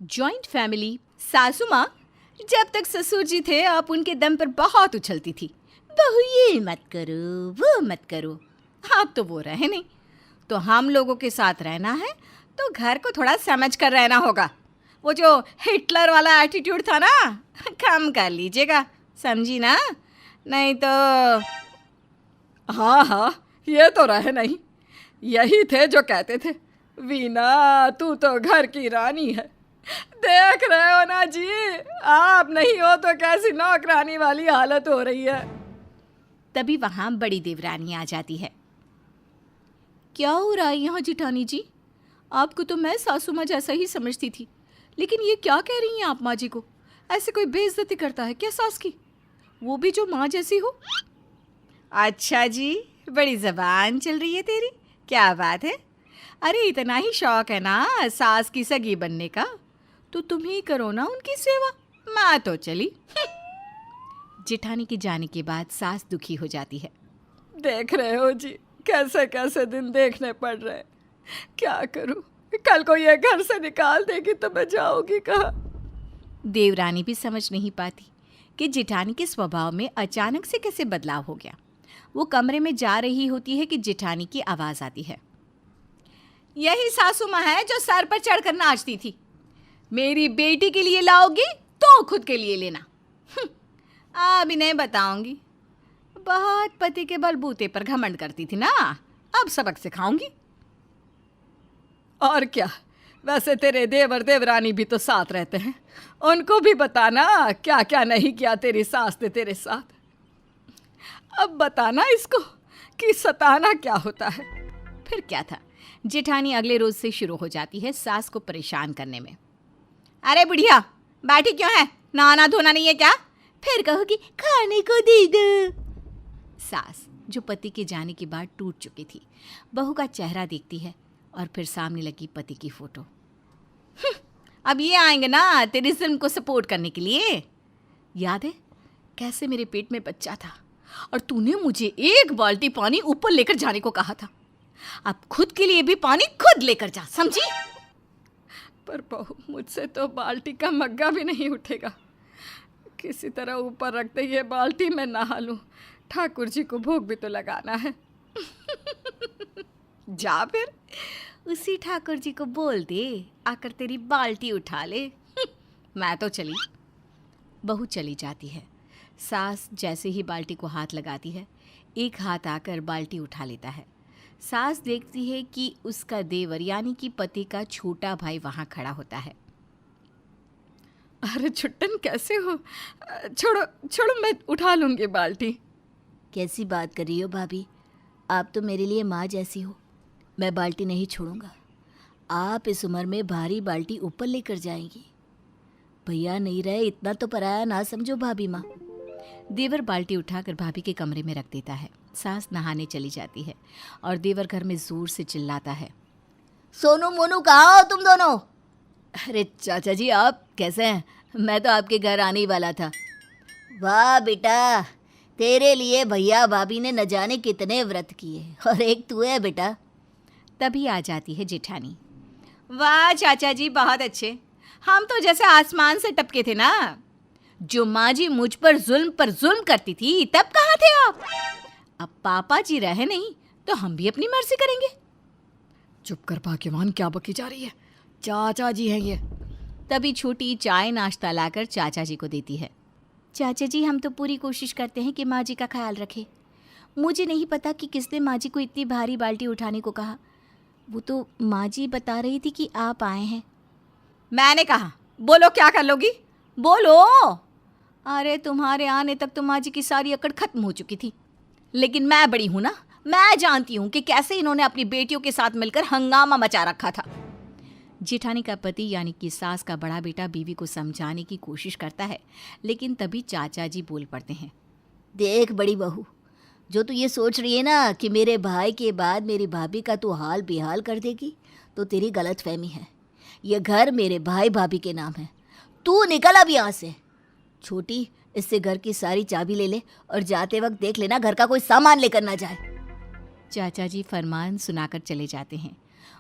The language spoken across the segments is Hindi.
Joint family. सासू माँ जब तक ससुर जी थे आप उनके दम पर बहुत उछलती थी, बहू ये मत करो वो मत करो। अब तो वो रहे नहीं, तो हम लोगों के साथ रहना है तो घर को थोड़ा समझ कर रहना होगा। वो जो हिटलर वाला एटीट्यूड था ना, कम कर लीजिएगा, समझी ना? नहीं तो हाँ हाँ, ये तो रहे नहीं। यही थे जो कहते थे, वीना तू तो घर की रानी है। देख रहे हो ना जी, आप नहीं हो तो कैसी नौकरानी वाली हालत हो रही है। तभी वहाँ बड़ी देवरानी आ जाती है। क्या हो रहा है यहाँ जिठानी जी? आपको तो मैं सासू माँ जैसा ही समझती थी, लेकिन ये क्या कह रही हैं आप माँ जी को? ऐसे कोई बेइज्जती करता है क्या सास की, वो भी जो माँ जैसी हो? अच्छा जी, बड़ी जबान चल रही है तेरी, क्या बात है? अरे इतना ही शौक है ना सास की सगी बनने का, तो तुम ही करो ना उनकी सेवा, माँ तो चली। जेठानी के जाने के बाद सास दुखी हो जाती है। देख रहे हो जी, कैसे कैसे दिन देखने पड़ रहे हैं। क्या करूं, कल को ये घर से निकाल देगी तो मैं जाऊंगी कहाँ? देवरानी भी समझ नहीं पाती कि जेठानी के स्वभाव में अचानक से कैसे बदलाव हो गया। वो कमरे में जा रही होती है कि जेठानी की आवाज़ आती है। यही सासू माँ है जो सर पर चढ़कर नाचती थी। मेरी बेटी के लिए लाओगी तो खुद के लिए लेना। अब इन्हें बताऊंगी, बहुत पति के बलबूते पर घमंड करती थी ना, अब सबक सिखाऊंगी। और क्या, वैसे तेरे देवर देवरानी भी तो साथ रहते हैं, उनको भी बताना क्या क्या नहीं किया तेरी सास ने तेरे साथ। अब बताना इसको कि सताना क्या होता है। फिर क्या था, जेठानी अगले रोज से शुरू हो जाती है सास को परेशान करने में। अरे बुढ़िया, बैठी क्यों है? नहाना धोना नहीं है क्या? फिर कहोगी खाने को दे दो। सास जो पति के जाने के बाद टूट चुकी थी, बहू का चेहरा देखती है और फिर सामने लगी पति की फोटो। अब ये आएंगे ना तेरी जुल्म को सपोर्ट करने के लिए। याद है कैसे मेरे पेट में बच्चा था और तूने मुझे एक बाल्टी पानी ऊपर लेकर जाने को कहा था। अब खुद के लिए भी पानी खुद लेकर जा, समझी? पर बहू, मुझसे तो बाल्टी का मग्गा भी नहीं उठेगा। किसी तरह ऊपर रखते ये बाल्टी मैं नहा लूं, ठाकुर जी को भोग भी तो लगाना है। जा फिर उसी ठाकुर जी को बोल दे आकर तेरी बाल्टी उठा ले। मैं तो चली। बहू चली जाती है। सास जैसे ही बाल्टी को हाथ लगाती है, एक हाथ आकर बाल्टी उठा लेता है। सास देखती है कि उसका देवर यानी कि पति का छोटा भाई वहाँ खड़ा होता है। अरे छुट्टन, कैसे हो? छोड़ो छोड़ो, मैं उठा लूंगी बाल्टी। कैसी बात कर रही हो भाभी? आप तो मेरे लिए माँ जैसी हो। मैं बाल्टी नहीं छोड़ूंगा। आप इस उम्र में भारी बाल्टी ऊपर लेकर जाएंगी। भैया नहीं रहे इतना तो पराया ना समझो भाभी माँ। देवर बाल्टी उठाकर भाभी के कमरे में रख देता है। सास नहाने चली जाती है और देवर घर में जोर से चिल्लाता है, सोनू मोनू कहाँ हो तुम दोनों? अरे चाचा जी आप कैसे हैं? मैं तो आपके घर आने ही वाला था। वाह बेटा, तेरे लिए भैया भाभी ने न जाने कितने व्रत किए और एक तू है बेटा। तभी आ जाती है जेठानी। वाह चाचा जी बहुत अच्छे, हम तो जैसे आसमान से टपके थे ना। जो माँ जी मुझ पर जुल्म करती थी तब कहाँ थे आप? अब पापा जी रहे नहीं तो हम भी अपनी मर्जी करेंगे। चुप कर भाग्यवान, क्या बकी जा रही है? चाचा जी हैं ये। तभी छोटी चाय नाश्ता लाकर चाचा जी को देती है। चाचा जी हम तो पूरी कोशिश करते हैं कि माँ जी का ख्याल रखें। मुझे नहीं पता कि किसने माँ जी को इतनी भारी बाल्टी उठाने को कहा। वो तो माँ जी बता रही थी कि आप आए हैं। मैंने कहा बोलो क्या कर लोगी, बोलो। अरे तुम्हारे आने तक तो माँ जी की सारी अकड़ खत्म हो चुकी थी, लेकिन मैं बड़ी हूं ना, मैं जानती हूं कि कैसे इन्होंने अपनी बेटियों के साथ मिलकर हंगामा मचा रखा था। जेठानी का पति यानी कि सास का बड़ा बेटा बीवी को समझाने की कोशिश करता है, लेकिन तभी चाचा जी बोल पड़ते हैं। देख बड़ी बहू, जो तू ये सोच रही है ना कि मेरे भाई के बाद मेरी भाभी का तू हाल बेहाल कर देगी, तो तेरी गलत फहमी है। ये घर मेरे भाई भाभी के नाम है। तू निकल अब यहाँ से। छोटी, इससे घर की सारी चाबी ले ले और जाते वक्त देख लेना घर का कोई सामान लेकर ना जाए। चाचा जी फरमान सुनाकर चले जाते हैं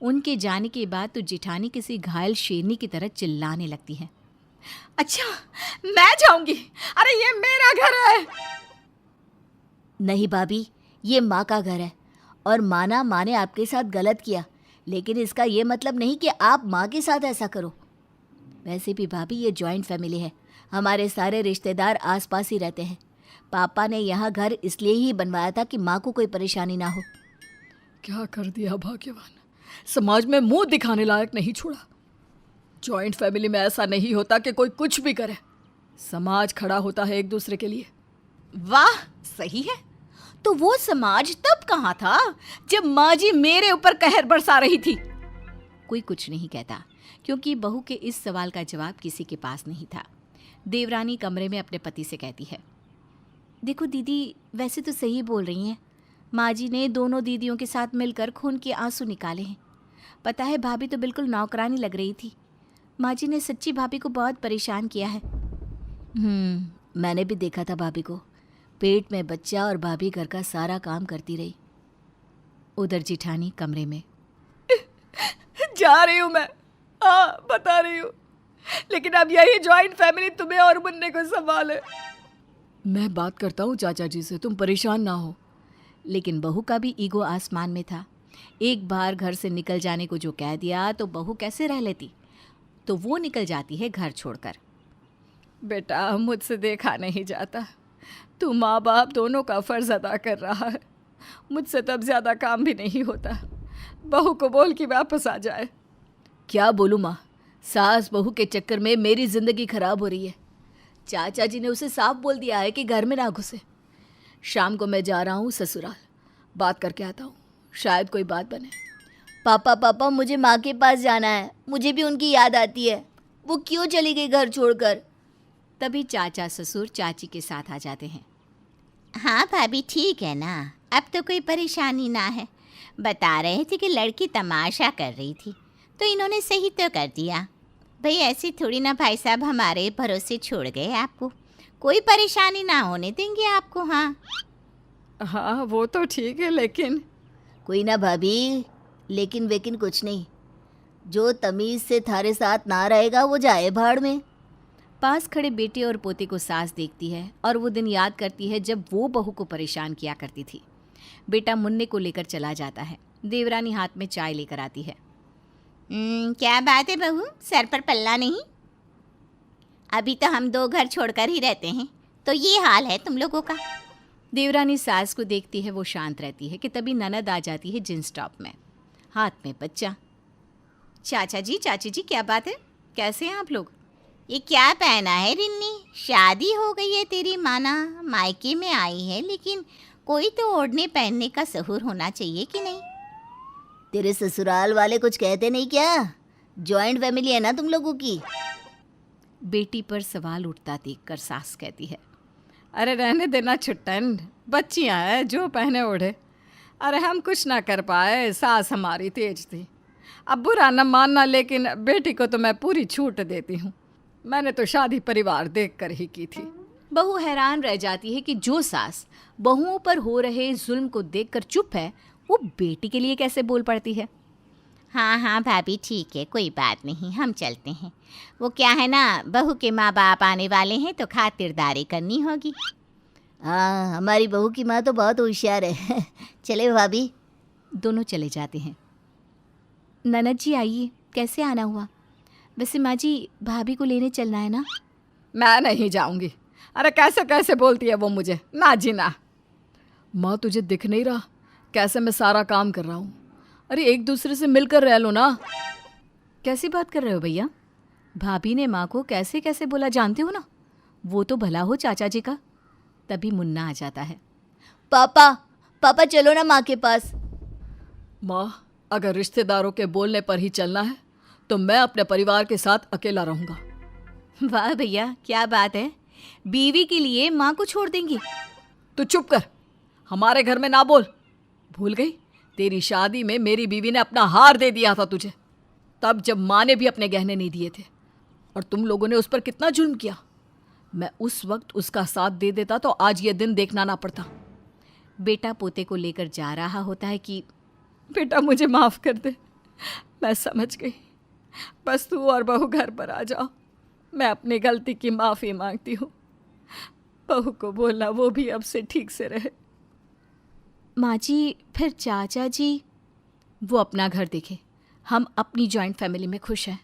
उनके जाने के बाद तो जिठानी किसी घायल शेरनी की तरह चिल्लाने लगती है। अच्छा, मैं जाऊंगी? अरे ये मेरा घर है। नहीं भाभी, ये माँ का घर है और माना माँ ने आपके साथ गलत किया, लेकिन इसका ये मतलब नहीं कि आप माँ के साथ ऐसा करो। वैसे भी भाभी, ये जॉइंट फैमिली है, हमारे सारे रिश्तेदार आसपास ही रहते हैं। पापा ने यहाँ घर इसलिए ही बनवाया था कि माँ को कोई परेशानी ना हो। क्या कर दिया भाग्यवान, समाज में मुंह दिखाने लायक नहीं छोड़ा। जॉइंट फैमिली में ऐसा नहीं होता कि कोई कुछ भी करे, समाज खड़ा होता है एक दूसरे के लिए। वाह, सही है। तो वो समाज तब कहाँ था जब माँ जी मेरे ऊपर कहर बरसा रही थी? कोई कुछ नहीं कहता, क्योंकि बहू के इस सवाल का जवाब किसी के पास नहीं था। देवरानी कमरे में अपने पति से कहती है, देखो दीदी, वैसे तो सही बोल रही हैं। माँ जी ने दोनों दीदियों के साथ मिलकर खून के आंसू निकाले हैं। पता है, भाभी तो बिल्कुल नौकरानी लग रही थी। माँ जी ने सच्ची भाभी को बहुत परेशान किया है। मैंने भी देखा था भाभी को, पेट में बच्चा और भाभी घर का सारा काम करती रही। उधर जिठानी कमरे में, जा रही हूँ मैं, हाँ बता रही हूँ, लेकिन अब यही जॉइंट फैमिली तुम्हें और मुन्ने को संभाले। मैं बात करता हूँ चाचा जी से, तुम परेशान ना हो। लेकिन बहू का भी ईगो आसमान में था। एक बार घर से निकल जाने को जो कह दिया तो बहू कैसे रह लेती, तो वो निकल जाती है घर छोड़कर। बेटा, मुझसे देखा नहीं जाता, तू माँ बाप दोनों का फर्ज अदा कर रहा है। मुझसे तब ज़्यादा काम भी नहीं होता। बहू को बोल कि वापस आ जाए। क्या बोलूँ माँ, सास बहू के चक्कर में मेरी ज़िंदगी खराब हो रही है। चाचा जी ने उसे साफ बोल दिया है कि घर में ना घुसे। शाम को मैं जा रहा हूँ ससुराल, बात करके आता हूँ, शायद कोई बात बने। पापा, मुझे माँ के पास जाना है, मुझे भी उनकी याद आती है। वो क्यों चली गई घर छोड़कर? तभी चाचा ससुर चाची के साथ आ जाते हैं। हाँ भाभी, ठीक है ना, अब तो कोई परेशानी ना है। बता रहे थे कि लड़की तमाशा कर रही थी, तो इन्होंने सही तो कर दिया। भाई ऐसी थोड़ी ना भाई साहब हमारे भरोसे छोड़ गए आपको, कोई परेशानी ना होने देंगे आपको। हाँ वो तो ठीक है, लेकिन कोई ना भाभी, लेकिन वेकिन कुछ नहीं। जो तमीज़ से थारे साथ ना रहेगा वो जाए भाड़ में। पास खड़े बेटे और पोते को सास देखती है और वो दिन याद करती है जब वो बहू को परेशान किया करती थी। बेटा मुन्ने को लेकर चला जाता है। देवरानी हाथ में चाय लेकर आती है। क्या बात है बहू, सर पर पल्ला नहीं? अभी तो हम दो घर छोड़कर ही रहते हैं, तो ये हाल है तुम लोगों का। देवरानी सास को देखती है, वो शांत रहती है कि तभी ननद आ जाती है जींस टॉप में, हाथ में बच्चा। चाचा जी, चाची जी, क्या बात है, कैसे हैं आप लोग? ये क्या पहना है रिन्नी? शादी हो गई है तेरी माना, मायके में आई है, लेकिन कोई तो ओढ़ने पहनने का सहूर होना चाहिए कि नहीं? तेरे ससुराल वाले कुछ कहते नहीं क्या? जॉइंट फैमिली है ना तुम लोगों की। बेटी पर सवाल उठता देखकर सास कहती है, अरे रहने देना छुट्टन, बच्चियां हैं, जो पहने ओढ़े। अरे हम कुछ ना कर पाए, सास हमारी तेज थी। अब बुरा न मानना, लेकिन बेटी को तो मैं पूरी छूट देती हूँ। मैंने तो शादी परिवार देख कर ही की थी। बहू हैरान रह जाती है कि जो सास बहुओं पर हो रहे जुल्म को देखकर चुप है, वो बेटी के लिए कैसे बोल पड़ती है। हाँ भाभी, ठीक है, कोई बात नहीं, हम चलते हैं। वो क्या है ना, बहू के माँ बाप आने वाले हैं तो खातिरदारी करनी होगी। हाँ, हमारी बहू की माँ तो बहुत होशियार है। चले भाभी। दोनों चले जाते हैं। ननद जी आइए, कैसे आना हुआ? वैसे माँ जी, भाभी को लेने चलना है ना? मैं नहीं जाऊंगी। अरे कैसे कैसे बोलती है वो मुझे, ना जी ना। माँ तुझे दिख नहीं रहा कैसे मैं सारा काम कर रहा हूँ? अरे एक दूसरे से मिलकर रह लो ना। कैसी बात कर रहे हो भैया? भाभी ने माँ को कैसे कैसे बोला जानते हो ना? वो तो भला हो चाचा जी का। तभी मुन्ना आ जाता है। पापा चलो ना माँ के पास। माँ, अगर रिश्तेदारों के बोलने पर ही चलना है तो मैं अपने परिवार के साथ अकेला रहूँगा। वाह भैया, क्या बात है, बीवी के लिए माँ को छोड़ देंगी? तू चुप कर, हमारे घर में ना बोल। भूल गई, तेरी शादी में मेरी बीवी ने अपना हार दे दिया था तुझे, तब जब माँ ने भी अपने गहने नहीं दिए थे, और तुम लोगों ने उस पर कितना जुल्म किया। मैं उस वक्त उसका साथ दे देता तो आज ये दिन देखना ना पड़ता। बेटा पोते को लेकर जा रहा होता है कि बेटा मुझे माफ़ कर दे, मैं समझ गई। बस तू और बहू घर पर आ जाओ। मैं अपनी गलती की माफ़ी मांगती हूँ। बहू को बोलना वो भी अब से ठीक से रहे। माँ जी, फिर चाचा जी? वो अपना घर देखे, हम अपनी जॉइंट फैमिली में खुश हैं।